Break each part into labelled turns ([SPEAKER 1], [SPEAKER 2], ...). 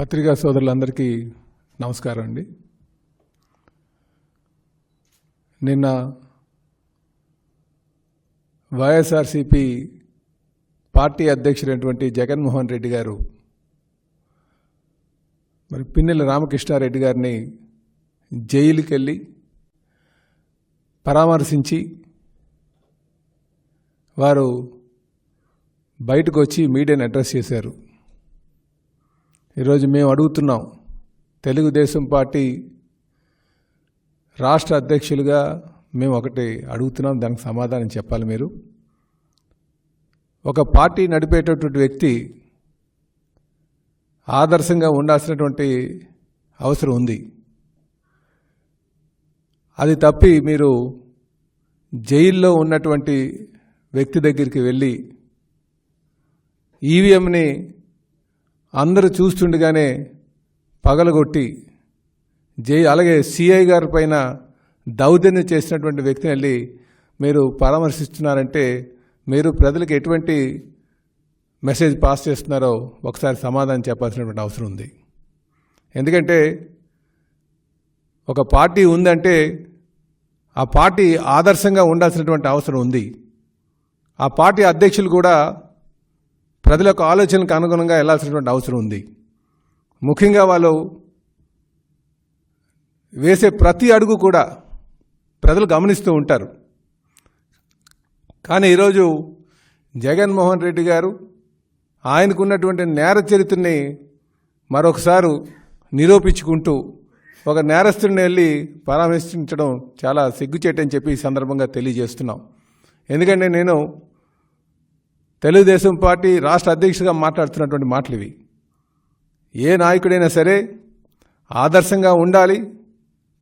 [SPEAKER 1] పత్రికా సోదరులందరికీ నమస్కారం అండి. నిన్న వైఎస్ఆర్సీపీ పార్టీ అధ్యక్షుడైనటువంటి జగన్మోహన్ రెడ్డి గారు మరి పిన్నెల రామకృష్ణారెడ్డి గారిని జైలుకి వెళ్ళి పరామర్శించి వారు బయటకు వచ్చి మీడియాని అడ్రస్ చేశారు. ఈరోజు మేము అడుగుతున్నాం, తెలుగుదేశం పార్టీ రాష్ట్ర అధ్యక్షులుగా మేము ఒకటి అడుగుతున్నాం, దానికి సమాధానం చెప్పాలి. మీరు ఒక పార్టీ నడిపేటటువంటి వ్యక్తి ఆదర్శంగా ఉండాల్సినటువంటి అవసరం ఉంది. అది తప్పి మీరు జైల్లో ఉన్నటువంటి వ్యక్తి దగ్గరికి వెళ్ళి ఈవీఎంని అందరూ చూస్తుండగానే పగలగొట్టి అలాగే సిఐ గారి పైన దౌర్జన్యం చేసినటువంటి వ్యక్తిని వెళ్ళి మీరు పరామర్శిస్తున్నారంటే మీరు ప్రజలకు ఎటువంటి మెసేజ్ పాస్ చేస్తున్నారో ఒకసారి సమాధానం చెప్పాల్సినటువంటి అవసరం ఉంది. ఎందుకంటే ఒక పార్టీ ఉందంటే ఆ పార్టీ ఆదర్శంగా ఉండాల్సినటువంటి అవసరం ఉంది. ఆ పార్టీ అధ్యక్షులు కూడా ప్రజల యొక్క ఆలోచనలకు అనుగుణంగా వెళ్లాల్సినటువంటి అవసరం ఉంది. ముఖ్యంగా వాళ్ళు వేసే ప్రతి అడుగు కూడా ప్రజలు గమనిస్తూ ఉంటారు. కానీ ఈరోజు జగన్మోహన్ రెడ్డి గారు ఆయనకున్నటువంటి నేర చరిత్రని మరొకసారి నిరూపించుకుంటూ ఒక నేరస్తుడిని వెళ్ళి పరామర్శించడం చాలా సిగ్గుచేటని చెప్పి ఈ సందర్భంగా తెలియజేస్తున్నాం. ఎందుకంటే నేను తెలుగుదేశం పార్టీ రాష్ట్ర అధ్యక్షుడిగా మాట్లాడుతున్నటువంటి మాటలు ఇవి. ఏ నాయకుడైనా సరే ఆదర్శంగా ఉండాలి,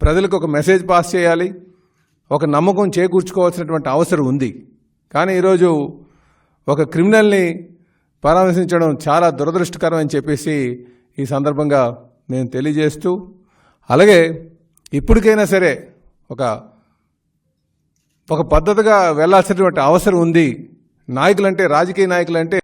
[SPEAKER 1] ప్రజలకు ఒక మెసేజ్ పాస్ చేయాలి, ఒక నమ్మకం చేకూర్చుకోవాల్సినటువంటి అవసరం ఉంది. కానీ ఈరోజు ఒక క్రిమినల్ని పరామర్శించడం చాలా దురదృష్టకరం అని చెప్పేసి ఈ సందర్భంగా నేను తెలియజేస్తూ, అలాగే ఇప్పటికైనా సరే ఒక పద్ధతిగా వెళ్లాల్సినటువంటి అవసరం ఉంది. నాయకులంటే, రాజకీయ నాయకులంటే